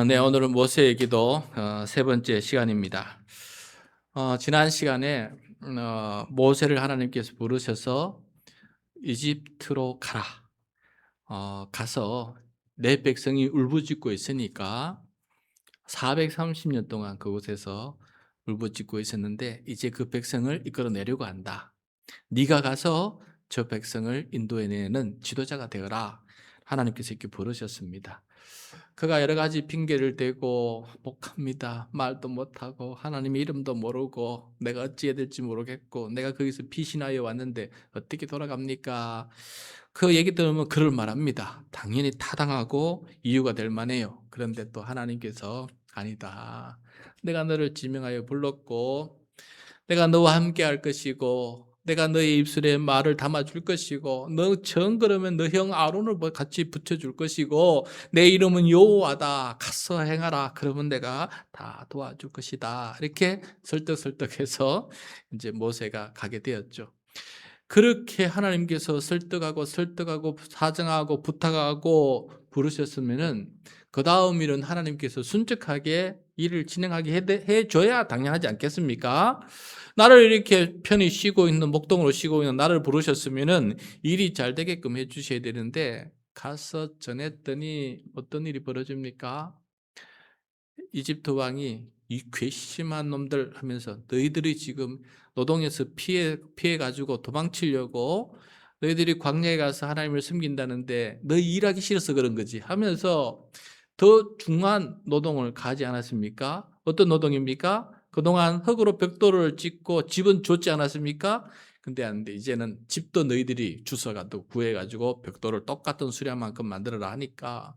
네, 오늘은 모세의 기도 세 번째 시간입니다. 지난 시간에 모세를 하나님께서 부르셔서 이집트로 가라. 가서 내 백성이 울부짖고 있으니까 430년 동안 그곳에서 울부짖고 있었는데 이제 그 백성을 이끌어내려고 한다. 네가 가서 저 백성을 인도해내는 지도자가 되어라. 하나님께서 이렇게 부르셨습니다. 그가 여러 가지 핑계를 대고 목합니다. 말도 못하고 하나님의 이름도 모르고 내가 어찌해야 될지 모르겠고 내가 거기서 피신하여 왔는데 어떻게 돌아갑니까? 그 얘기 들으면 그럴 말합니다. 당연히 타당하고 이유가 될 만해요. 그런데 또 하나님께서 아니다. 내가 너를 지명하여 불렀고 내가 너와 함께 할 것이고 내가 너의 입술에 말을 담아줄 것이고 너 그러면 너 형 아론을 같이 붙여줄 것이고 내 이름은 여호와다. 가서 행하라. 그러면 내가 다 도와줄 것이다. 이렇게 설득해서 이제 모세가 가게 되었죠. 그렇게 하나님께서 설득하고 사정하고 부탁하고 부르셨으면은 그 다음 일은 하나님께서 순적하게 일을 진행하게 해줘야 당연하지 않겠습니까? 나를 이렇게 편히 쉬고 있는 목동으로 쉬고 있는 나를 부르셨으면은 일이 잘 되게끔 해주셔야 되는데 가서 전했더니 어떤 일이 벌어집니까? 이집트 왕이 이 괘씸한 놈들 하면서 너희들이 지금 노동에서 피해 가지고 도망치려고 너희들이 광야에 가서 하나님을 섬긴다는데 너희 일하기 싫어서 그런 거지 하면서 더 중한 노동을 가지 않았습니까? 어떤 노동입니까? 그동안 흙으로 벽돌을 짓고 집은 줬지 않았습니까? 근데 안 돼. 이제는 집도 너희들이 주워가도 구해가지고 벽돌을 똑같은 수량만큼 만들어라 하니까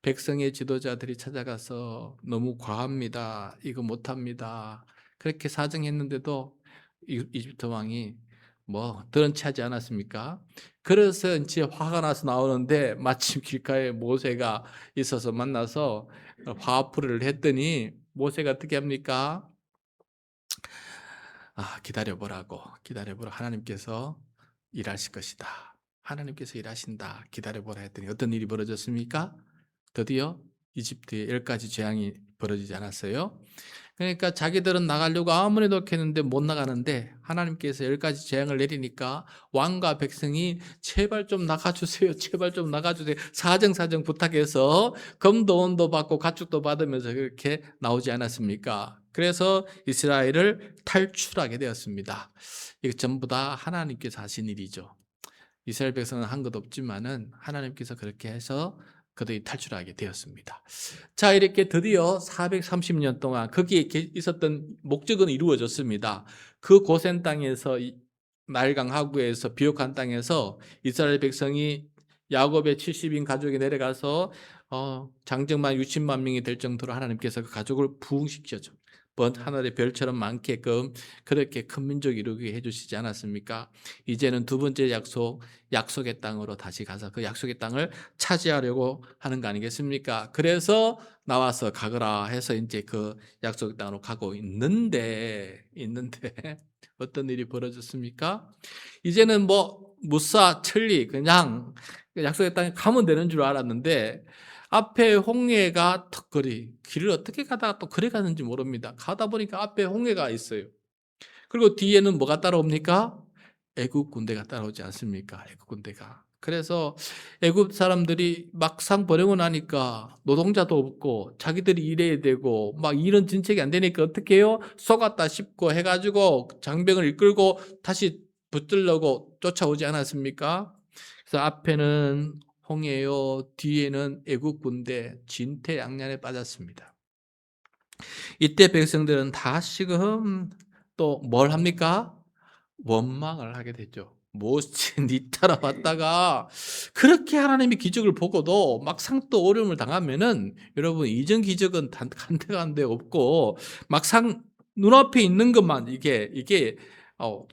백성의 지도자들이 찾아가서 너무 과합니다. 이거 못합니다. 그렇게 사정했는데도 이집트 왕이 뭐 들은 채 하지 않았습니까? 그래서 이제 화가 나서 나오는데 마침 길가에 모세가 있어서 만나서 화풀이를 했더니 모세가 어떻게 합니까? 기다려보라. 하나님께서 일하실 것이다. 하나님께서 일하신다. 기다려보라 했더니 어떤 일이 벌어졌습니까? 드디어 이집트에 10가지 재앙이 벌어지지 않았어요? 그러니까 자기들은 나가려고 아무리 노력했는데 못 나가는데 하나님께서 10가지 재앙을 내리니까 왕과 백성이 제발 좀 나가주세요. 제발 좀 나가주세요. 사정사정 부탁해서 검도 원도 받고 가축도 받으면서 그렇게 나오지 않았습니까? 그래서 이스라엘을 탈출하게 되었습니다. 이거 전부 다 하나님께서 하신 일이죠. 이스라엘 백성은 한 것 없지만은 하나님께서 그렇게 해서 그들이 탈출하게 되었습니다. 자, 이렇게 드디어 430년 동안 거기에 있었던 목적은 이루어졌습니다. 그 고센 땅에서 나일강 하구에서 비옥한 땅에서 이스라엘 백성이 야곱의 70인 가족이 내려가서 장정만 60만 명이 될 정도로 하나님께서 그 가족을 부흥시켜줘. 하늘의 별처럼 많게끔 그렇게 큰 민족 이루게 해주시지 않았습니까? 이제는 두 번째 약속의 땅으로 다시 가서 그 약속의 땅을 차지하려고 하는 거 아니겠습니까? 그래서 나와서 가거라 해서 이제 그 약속의 땅으로 가고 있는데 어떤 일이 벌어졌습니까? 이제는 뭐 무사 천리 그냥 약속의 땅에 가면 되는 줄 알았는데 앞에 홍해가 턱걸이 길을 어떻게 가다가 또 그래 가는지 모릅니다. 가다 보니까 앞에 홍해가 있어요. 그리고 뒤에는 뭐가 따라옵니까? 애굽 군대가 따라오지 않습니까? 애굽 군대가. 그래서 애굽 사람들이 막상 보내고 나니까 노동자도 없고 자기들이 일해야 되고 막 일은 진척이 안 되니까 어떻게 해요? 속았다 싶고 해가지고 장병을 이끌고 다시 붙들려고 쫓아오지 않았습니까? 그래서 앞에는 홍해요, 뒤에는 애국 군대, 진퇴양난에 빠졌습니다. 이때 백성들은 다시금 또 뭘 합니까? 원망을 하게 됐죠. 모세 니 따라왔다가 그렇게 하나님의 기적을 보고도 막상 또 어려움을 당하면은 여러분 이전 기적은 간데간데 없고 막상 눈앞에 있는 것만 이게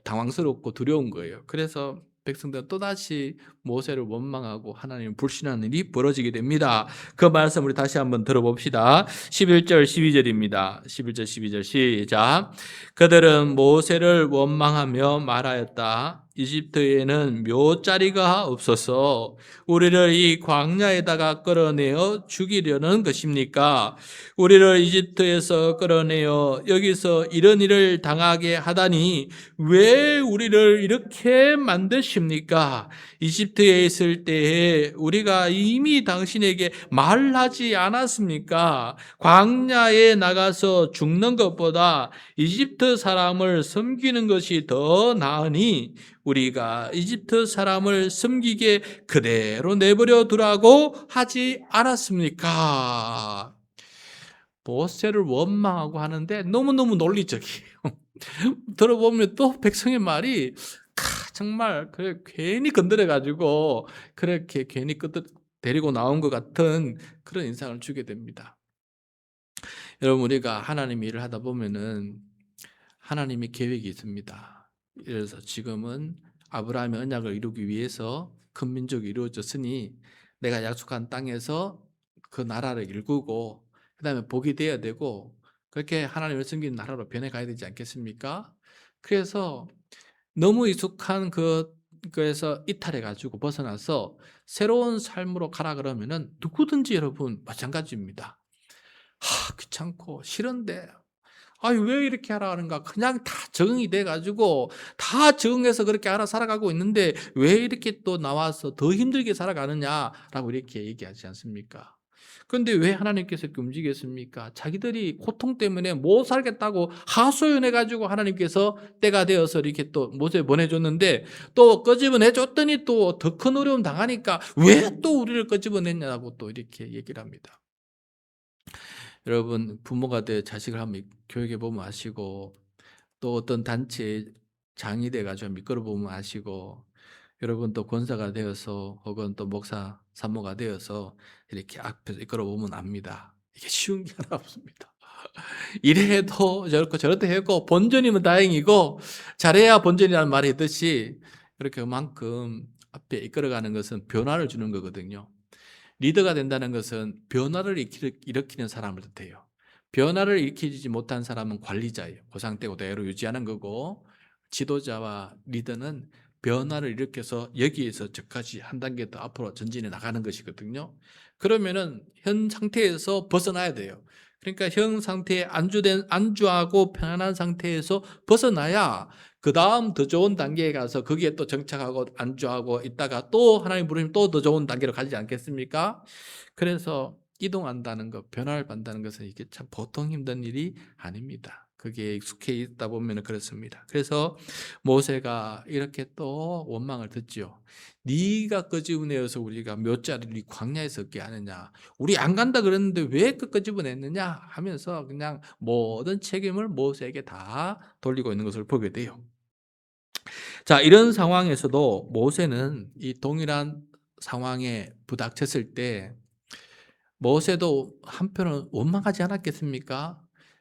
당황스럽고 두려운 거예요. 그래서 백성들은 또다시 모세를 원망하고 하나님을 불신하는 일이 벌어지게 됩니다. 그 말씀 우리 다시 한번 들어봅시다. 11절 12절입니다. 11절 12절 시작. 그들은 모세를 원망하며 말하였다. 이집트에는 묘자리가 없어서 우리를 이 광야에다가 끌어내어 죽이려는 것입니까? 우리를 이집트에서 끌어내어 여기서 이런 일을 당하게 하다니 왜 우리를 이렇게 만드십니까? 이집트에 있을 때에 우리가 이미 당신에게 말하지 않았습니까? 광야에 나가서 죽는 것보다 이집트 사람을 섬기는 것이 더 나으니 우리가 이집트 사람을 섬기게 그대로 내버려 두라고 하지 않았습니까? 모세를 원망하고 하는데 너무너무 논리적이에요. 들어보면 또 백성의 말이 정말 괜히 건드려가지고 그렇게 괜히 데리고 나온 것 같은 그런 인상을 주게 됩니다. 여러분, 우리가 하나님 일을 하다 보면은 하나님의 계획이 있습니다. 그래서 지금은 아브라함의 언약을 이루기 위해서 큰 민족이 이루어졌으니 내가 약속한 땅에서 그 나라를 일구고 그 다음에 복이 되어야 되고 그렇게 하나님을 섬기는 나라로 변해가야 되지 않겠습니까? 그래서 너무 익숙한 그에서 이탈해가지고 벗어나서 새로운 삶으로 가라 그러면은 누구든지 여러분 마찬가지입니다. 귀찮고 싫은데 왜 이렇게 하라 하는가? 그냥 다 적응이 돼가지고 다 적응해서 그렇게 알아 살아가고 있는데 왜 이렇게 또 나와서 더 힘들게 살아가느냐라고 이렇게 얘기하지 않습니까? 그런데 왜 하나님께서 이렇게 움직였습니까? 자기들이 고통 때문에 못 살겠다고 하소연해가지고 하나님께서 때가 되어서 이렇게 또 모세 보내줬는데 또 끄집어내줬더니 또 더 큰 어려움 당하니까 왜 또 우리를 끄집어냈냐고 또 이렇게 얘기를 합니다. 여러분, 부모가 돼 자식을 한번 교육해 보면 아시고 또 어떤 단체에 장이 돼가지고 이끌어 보면 아시고 여러분 또 권사가 되어서 혹은 또 목사 산모가 되어서 이렇게 앞에서 이끌어 보면 압니다. 이게 쉬운 게 하나 없습니다. 이래도 저렇고 저렇게 했고 본전이면 다행이고 잘해야 본전이라는 말이 있듯이 그렇게 그만큼 앞에 이끌어가는 것은 변화를 주는 거거든요. 리더가 된다는 것은 변화를 일으키는 사람을 뜻해요. 변화를 일으키지 못한 사람은 관리자예요. 그 상태 그대로 유지하는 거고 지도자와 리더는 변화를 일으켜서 여기에서 저까지 한 단계 더 앞으로 전진해 나가는 것이거든요. 그러면은 현 상태에서 벗어나야 돼요. 그러니까 현 상태에 안주하고 편안한 상태에서 벗어나야 그 다음 더 좋은 단계에 가서 거기에 또 정착하고 안주하고 있다가 또 하나님 부르시면 또 더 좋은 단계로 가지 않겠습니까? 그래서 이동한다는 것, 변화를 받는다는 것은 이게 참 보통 힘든 일이 아닙니다. 그게 익숙해 있다 보면 그렇습니다. 그래서 모세가 이렇게 또 원망을 듣지요. 네가 끄집어내어서 우리가 몇 자리를 광야에서 얻게 하느냐. 우리 안 간다 그랬는데 왜 끄집어냈느냐 하면서 그냥 모든 책임을 모세에게 다 돌리고 있는 것을 보게 돼요. 자, 이런 상황에서도 모세는 이 동일한 상황에 부닥쳤을 때 모세도 한편은 원망하지 않았겠습니까?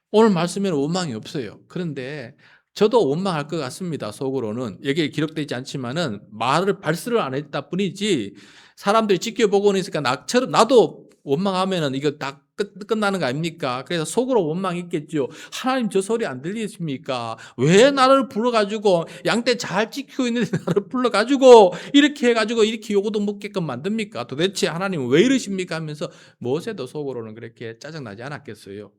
오늘 말씀에는 원망이 없어요. 그런데 저도 원망할 것 같습니다. 속으로는. 여기에 기록되지 않지만은 발설을 안 했다 뿐이지 사람들이 지켜보고는 있으니까 나도 원망하면은 이거 다 끝나는 거 아닙니까? 그래서 속으로 원망이 있겠죠. 하나님 저 소리 안 들리십니까? 왜 나를 불러가지고 양떼 잘 지키고 있는데 나를 불러가지고 이렇게 해가지고 이렇게 요구도 먹게끔 만듭니까? 도대체 하나님은 왜 이러십니까? 하면서 모세도 속으로는 그렇게 짜증나지 않았겠어요.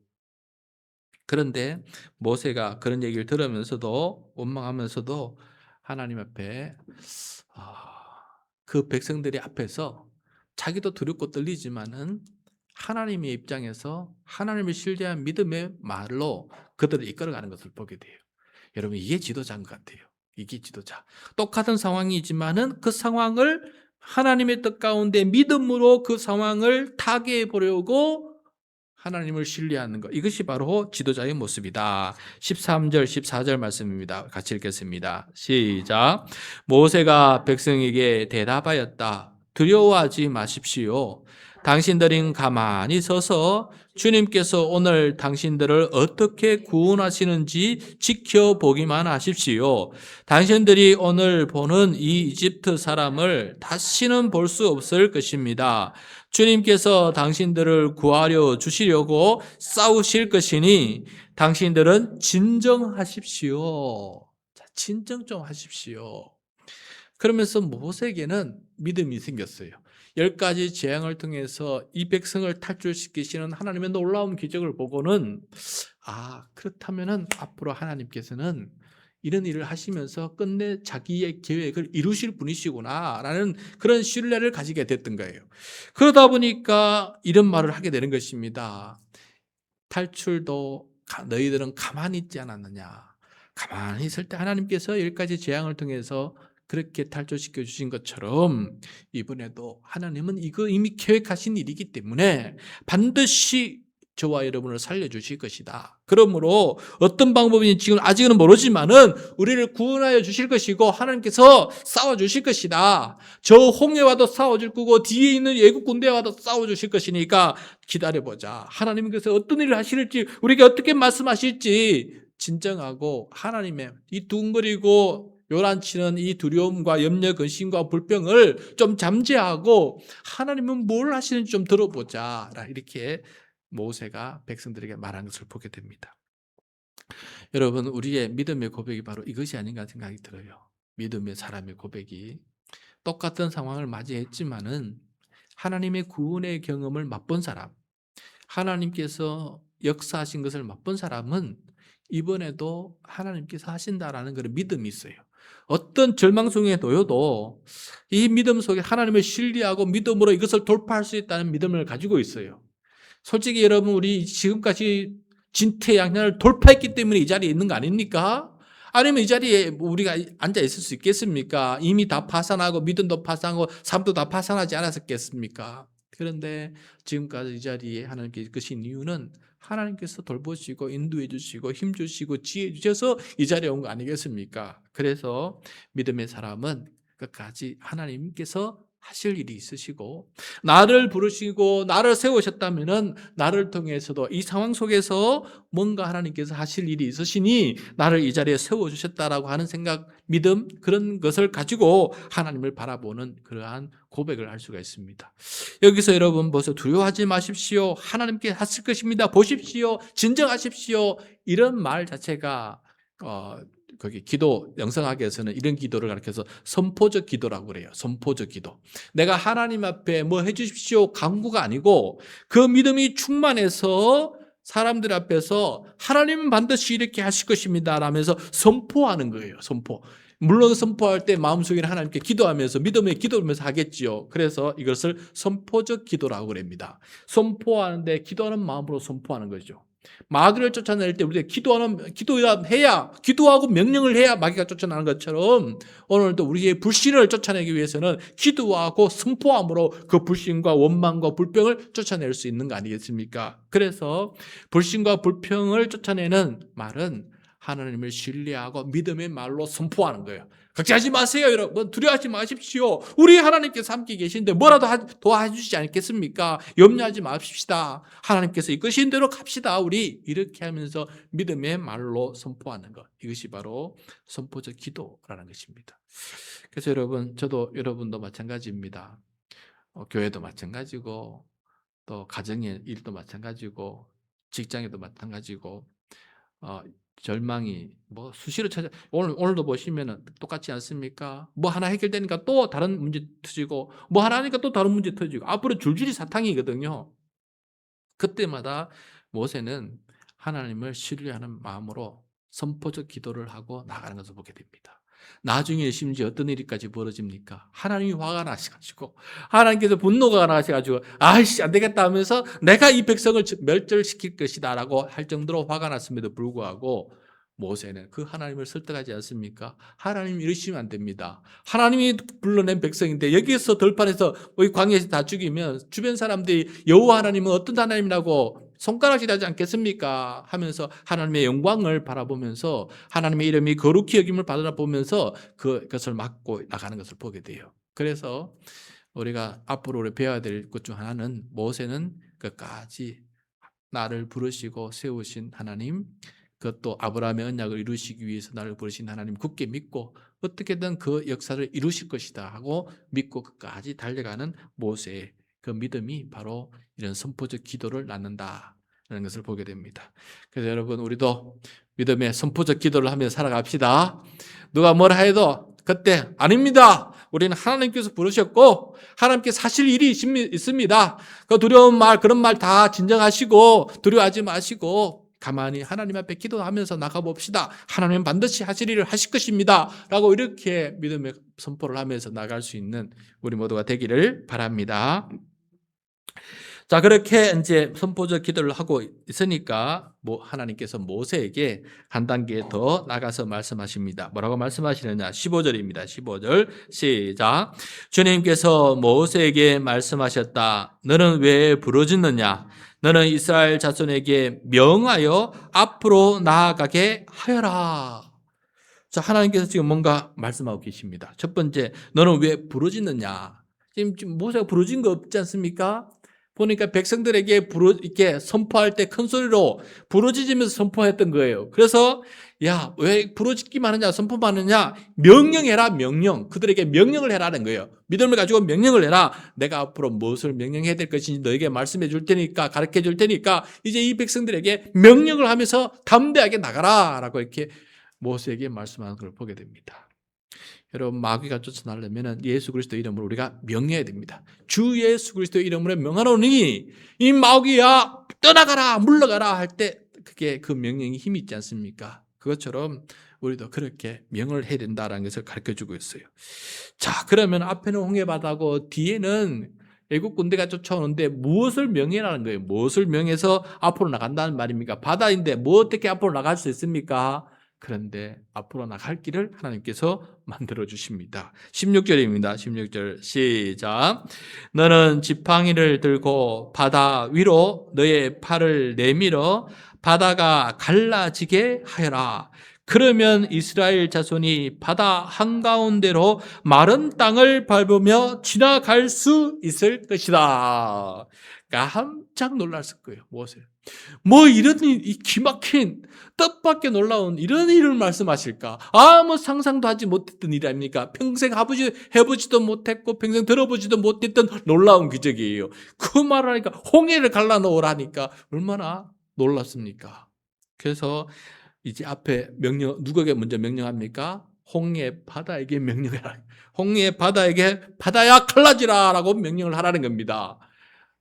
그런데 모세가 그런 얘기를 들으면서도 원망하면서도 하나님 앞에 그 백성들이 앞에서 자기도 두렵고 떨리지만은 하나님의 입장에서 하나님을 신뢰한 믿음의 말로 그들을 이끌어가는 것을 보게 돼요. 여러분, 이게 지도자인 것 같아요. 이게 지도자. 똑같은 상황이지만은 그 상황을 하나님의 뜻 가운데 믿음으로 그 상황을 타개해 보려고 하나님을 신뢰하는 것, 이것이 바로 지도자의 모습이다. 13절 14절 말씀입니다. 같이 읽겠습니다. 시작. 모세가 백성에게 대답하였다. 두려워하지 마십시오. 당신들은 가만히 서서 주님께서 오늘 당신들을 어떻게 구원하시는지 지켜보기만 하십시오. 당신들이 오늘 보는 이 이집트 사람을 다시는 볼 수 없을 것입니다. 주님께서 당신들을 구하려 주시려고 싸우실 것이니 당신들은 진정하십시오. 자, 진정 좀 하십시오. 그러면서 모세에게는 믿음이 생겼어요. 10가지 재앙을 통해서 이 백성을 탈출시키시는 하나님의 놀라운 기적을 보고는 그렇다면은 앞으로 하나님께서는 이런 일을 하시면서 끝내 자기의 계획을 이루실 분이시구나라는 그런 신뢰를 가지게 됐던 거예요. 그러다 보니까 이런 말을 하게 되는 것입니다. 탈출도 너희들은 가만히 있지 않았느냐. 가만히 있을 때 하나님께서 10가지 재앙을 통해서 그렇게 탈출시켜 주신 것처럼 이번에도 하나님은 이거 이미 계획하신 일이기 때문에 반드시 저와 여러분을 살려주실 것이다. 그러므로 어떤 방법인지 지금 아직은 모르지만은 우리를 구원하여 주실 것이고 하나님께서 싸워주실 것이다. 저 홍해와도 싸워줄 거고 뒤에 있는 애국 군대와도 싸워주실 것이니까 기다려보자. 하나님께서 어떤 일을 하실지 우리에게 어떻게 말씀하실지 진정하고 하나님의 이 둥그리고 요란치는 이 두려움과 염려, 근심과 불평을 좀 잠재하고 하나님은 뭘 하시는지 좀 들어보자. 이렇게 모세가 백성들에게 말한 것을 보게 됩니다. 여러분, 우리의 믿음의 고백이 바로 이것이 아닌가 생각이 들어요. 믿음의 사람의 고백이 똑같은 상황을 맞이했지만은 하나님의 구원의 경험을 맛본 사람, 하나님께서 역사하신 것을 맛본 사람은 이번에도 하나님께서 하신다라는 그런 믿음이 있어요. 어떤 절망 속에 놓여도 이 믿음 속에 하나님을 신뢰하고 믿음으로 이것을 돌파할 수 있다는 믿음을 가지고 있어요. 솔직히 여러분, 우리 지금까지 진퇴양난을 돌파했기 때문에 이 자리에 있는 거 아닙니까? 아니면 이 자리에 우리가 앉아 있을 수 있겠습니까? 이미 다 파산하고 믿음도 파산하고 삶도 다 파산하지 않았겠습니까? 그런데 지금까지 이 자리에 하나님께 이끄신 이유는 하나님께서 돌보시고 인도해 주시고 힘 주시고 지혜 주셔서 이 자리에 온 거 아니겠습니까? 그래서 믿음의 사람은 끝까지 하나님께서 하실 일이 있으시고 나를 부르시고 나를 세우셨다면은 나를 통해서도 이 상황 속에서 뭔가 하나님께서 하실 일이 있으시니 나를 이 자리에 세워주셨다라고 하는 생각, 믿음, 그런 것을 가지고 하나님을 바라보는 그러한 고백을 할 수가 있습니다. 여기서 여러분 벌써 두려워하지 마십시오. 하나님께 하실 것입니다. 보십시오. 진정하십시오. 이런 말 자체가 거기 기도 영성학에서는 이런 기도를 가르쳐서 선포적 기도라고 그래요. 선포적 기도. 내가 하나님 앞에 뭐 해주십시오 간구가 아니고 그 믿음이 충만해서 사람들 앞에서 하나님은 반드시 이렇게 하실 것입니다 라면서 선포하는 거예요. 선포. 물론 선포할 때 마음속에 하나님께 기도하면서 믿음에 기도하면서 하겠지요. 그래서 이것을 선포적 기도라고 그럽니다. 선포하는데 기도하는 마음으로 선포하는 거죠. 마귀를 쫓아낼 때 우리가 기도하고 명령을 해야 마귀가 쫓아나는 것처럼 오늘도 우리의 불신을 쫓아내기 위해서는 기도하고 선포함으로 그 불신과 원망과 불평을 쫓아낼 수 있는 거 아니겠습니까? 그래서 불신과 불평을 쫓아내는 말은 하나님을 신뢰하고 믿음의 말로 선포하는 거예요. 걱정하지 마세요, 여러분. 두려워하지 마십시오. 우리 하나님께서 함께 계신데 뭐라도 도와주시지 않겠습니까? 염려하지 마십시다. 하나님께서 이끄신 대로 갑시다. 우리 이렇게 하면서 믿음의 말로 선포하는 것. 이것이 바로 선포적 기도라는 것입니다. 그래서 여러분, 저도 여러분도 마찬가지입니다. 교회도 마찬가지고 또 가정의 일도 마찬가지고 직장에도 마찬가지고 절망이 뭐 수시로 오늘도 보시면은 똑같지 않습니까? 뭐 하나 해결되니까 또 다른 문제 터지고 뭐 하나 하니까 또 다른 문제 터지고 앞으로 줄줄이 사탕이거든요. 그때마다 모세는 하나님을 신뢰하는 마음으로 선포적 기도를 하고 나가는 것을 보게 됩니다. 나중에 심지어 어떤 일이까지 벌어집니까? 하나님이 화가 나셔가지고 하나님께서 분노가 나셔가지고 아이씨 안 되겠다 하면서 내가 이 백성을 멸절시킬 것이다 라고 할 정도로 화가 났음에도 불구하고 모세는 그 하나님을 설득하지 않습니까? 하나님 이러시면 안 됩니다. 하나님이 불러낸 백성인데 여기에서 들판에서 이 광야에서 다 죽이면 주변 사람들이 여호와 하나님은 어떤 하나님이라고 손가락질하지 않겠습니까? 하면서 하나님의 영광을 바라보면서 하나님의 이름이 거룩히 여김을 바라보면서 그것을 막고 나가는 것을 보게 돼요. 그래서 우리가 앞으로 우리 배워야 될 것 중 하나는 모세는 끝까지 나를 부르시고 세우신 하나님, 그것도 아브라함의 언약을 이루시기 위해서 나를 부르신 하나님 굳게 믿고 어떻게든 그 역사를 이루실 것이다 하고 믿고 끝까지 달려가는 모세의 그 믿음이 바로 이런 선포적 기도를 낳는다라는 것을 보게 됩니다. 그래서 여러분 우리도 믿음의 선포적 기도를 하면서 살아갑시다. 누가 뭐라 해도 그때 아닙니다. 우리는 하나님께서 부르셨고 하나님께서 하실 일이 있습니다. 그 두려운 말 그런 말 다 진정하시고 두려워하지 마시고 가만히 하나님 앞에 기도하면서 나가봅시다. 하나님은 반드시 하실 일을 하실 것입니다. 라고 이렇게 믿음의 선포를 하면서 나갈 수 있는 우리 모두가 되기를 바랍니다. 자, 그렇게 이제 선포적 기도를 하고 있으니까 하나님께서 모세에게 한 단계 더 나가서 말씀하십니다. 뭐라고 말씀하시느냐? 15절입니다. 15절 시작. 주님께서 모세에게 말씀하셨다. 너는 왜 부르짖느냐? 너는 이스라엘 자손에게 명하여 앞으로 나아가게 하여라. 자, 하나님께서 지금 뭔가 말씀하고 계십니다. 첫 번째, 너는 왜 부르짖느냐? 지금 모세가 부르짖은 거 없지 않습니까? 보니까 백성들에게 이렇게 선포할 때 큰 소리로 부르짖으면서 선포했던 거예요. 그래서 야, 왜 부르짖기만 하냐, 선포만 하냐? 명령해라, 명령. 그들에게 명령을 해라는 거예요. 믿음을 가지고 명령을 해라. 내가 앞으로 무엇을 명령해야 될 것인지 너에게 말씀해 줄 테니까, 가르쳐 줄 테니까 이제 이 백성들에게 명령을 하면서 담대하게 나가라 라고 이렇게 모세에게 말씀하는 걸 보게 됩니다. 여러분, 마귀가 쫓아나려면 예수 그리스도 이름으로 우리가 명해야 됩니다. 주 예수 그리스도 이름으로 명하노니 이 마귀야 떠나가라 물러가라 할 때 그게 그 명령이 힘이 있지 않습니까? 그것처럼 우리도 그렇게 명을 해야 된다는 것을 가르쳐주고 있어요. 자, 그러면 앞에는 홍해바다고 뒤에는 애국 군대가 쫓아오는데 무엇을 명해라는 거예요? 무엇을 명해서 앞으로 나간다는 말입니까? 바다인데 뭐 어떻게 앞으로 나갈 수 있습니까? 그런데 앞으로 나갈 길을 하나님께서 만들어 주십니다. 16절입니다. 16절 시작. 너는 지팡이를 들고 바다 위로 너의 팔을 내밀어 바다가 갈라지게 하여라. 그러면 이스라엘 자손이 바다 한가운데로 마른 땅을 밟으며 지나갈 수 있을 것이다. 깜짝 놀랐을 거예요. 무엇을? 이런 이 기막힌 뜻밖의 놀라운 이런 일을 말씀하실까? 아무 상상도 하지 못했던 일 아닙니까? 평생 해보지도 못했고 평생 들어보지도 못했던 놀라운 기적이에요. 그 말을 하니까 홍해를 갈라놓으라니까 얼마나 놀랐습니까? 그래서 이제 앞에 누구에게 먼저 명령합니까? 홍해 바다에게 명령해라. 홍해 바다에게 바다야 갈라지라 라고 명령을 하라는 겁니다.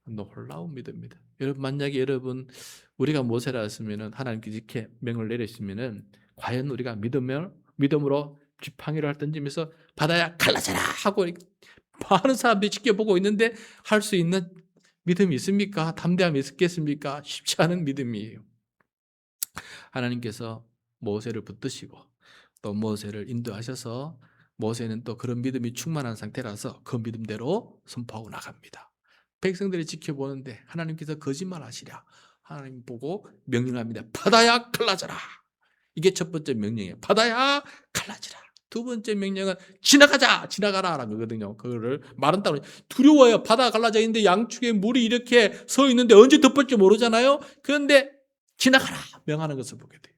놀라운 믿음입니다. 여러분, 만약에 우리가 모세라였으면 하나님께서 이렇게 명을 내리시면 과연 우리가 믿음으로 지팡이를 던지면서 바다야 갈라져라 하고 많은 사람들이 지켜보고 있는데 할 수 있는 믿음이 있습니까? 담대함이 있겠습니까? 쉽지 않은 믿음이에요. 하나님께서 모세를 붙드시고 또 모세를 인도하셔서 모세는 또 그런 믿음이 충만한 상태라서 그 믿음대로 선포하고 나갑니다. 백성들이 지켜보는데 하나님께서 거짓말하시랴. 하나님 보고 명령합니다. 바다야 갈라져라. 이게 첫 번째 명령이에요. 바다야 갈라지라. 두 번째 명령은 지나가라라는 거거든요. 그거를 마른 땅으로 두려워요. 바다가 갈라져 있는데 양쪽에 물이 이렇게 서 있는데 언제 덮을지 모르잖아요. 그런데 지나가라 명하는 것을 보게 돼요.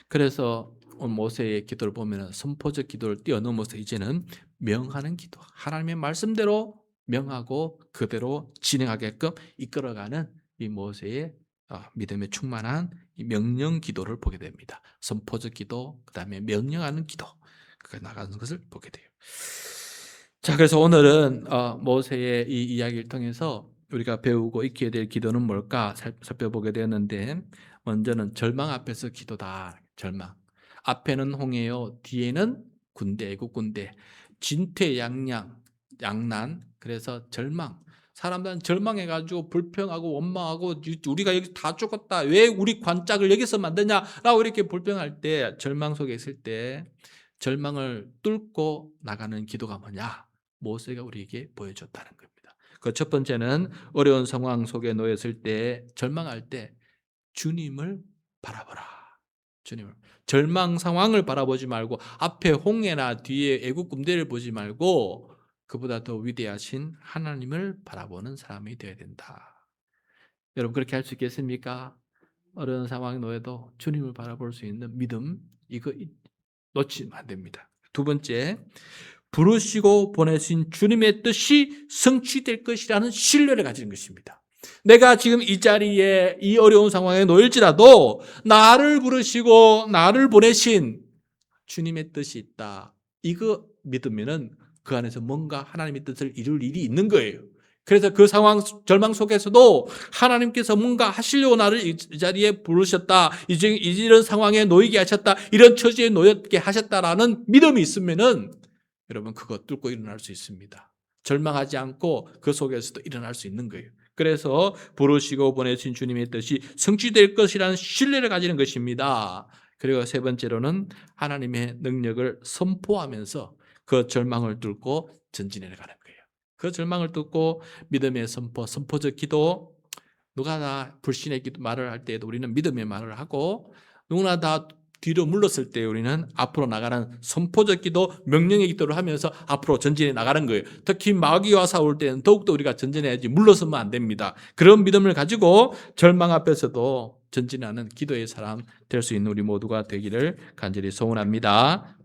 그래서 모세의 기도를 보면 선포적 기도를 뛰어넘어서 이제는 명하는 기도, 하나님의 말씀대로 명하고 그대로 진행하게끔 이끌어가는 이 모세의 믿음에 충만한 이 명령 기도를 보게 됩니다. 선포적 기도, 그 다음에 명령하는 기도, 그가 나가는 것을 보게 돼요. 자, 그래서 오늘은 모세의 이 이야기를 통해서 우리가 배우고 익혀야 될 기도는 뭘까 살펴보게 되었는데, 먼저는 절망 앞에서 기도다. 절망. 앞에는 홍해요, 뒤에는 군대, 애국 군대, 진퇴양난. 그래서 절망. 사람들은 절망해가지고 불평하고 원망하고 우리가 여기 다 죽었다. 왜 우리 관짝을 여기서 만드냐라고 이렇게 불평할 때, 절망 속에 있을 때 절망을 뚫고 나가는 기도가 뭐냐? 모세가 우리에게 보여줬다는 겁니다. 그 첫 번째는 어려운 상황 속에 놓였을 때, 절망할 때 주님을 바라보라. 주님을. 절망 상황을 바라보지 말고 앞에 홍해나 뒤에 애국 군대를 보지 말고 그보다 더 위대하신 하나님을 바라보는 사람이 되어야 된다. 여러분, 그렇게 할 수 있겠습니까? 어려운 상황에 놓여도 주님을 바라볼 수 있는 믿음, 이거 놓치면 안 됩니다. 두 번째, 부르시고 보내신 주님의 뜻이 성취될 것이라는 신뢰를 가지는 것입니다. 내가 지금 이 자리에 이 어려운 상황에 놓일지라도 나를 부르시고 나를 보내신 주님의 뜻이 있다. 이거 믿으면은 그 안에서 뭔가 하나님의 뜻을 이룰 일이 있는 거예요. 그래서 그 상황, 절망 속에서도 하나님께서 뭔가 하시려고 나를 이 자리에 부르셨다. 이런 상황에 놓이게 하셨다. 이런 처지에 놓였게 하셨다라는 믿음이 있으면은 여러분 그거 뚫고 일어날 수 있습니다. 절망하지 않고 그 속에서도 일어날 수 있는 거예요. 그래서 부르시고 보내신 주님의 뜻이 성취될 것이라는 신뢰를 가지는 것입니다. 그리고 세 번째로는 하나님의 능력을 선포하면서 그 절망을 뚫고 전진해 가는 거예요. 그 절망을 뚫고 믿음의 선포, 선포적 기도. 누가 다 불신의 기도 말을 할 때에도 우리는 믿음의 말을 하고, 누구나 다 뒤로 물렀을 때 우리는 앞으로 나가는 선포적 기도, 명령의 기도를 하면서 앞으로 전진해 나가는 거예요. 특히 마귀와 싸울 때는 더욱더 우리가 전진해야지 물러서면 안 됩니다. 그런 믿음을 가지고 절망 앞에서도 전진하는 기도의 사람 될 수 있는 우리 모두가 되기를 간절히 소원합니다.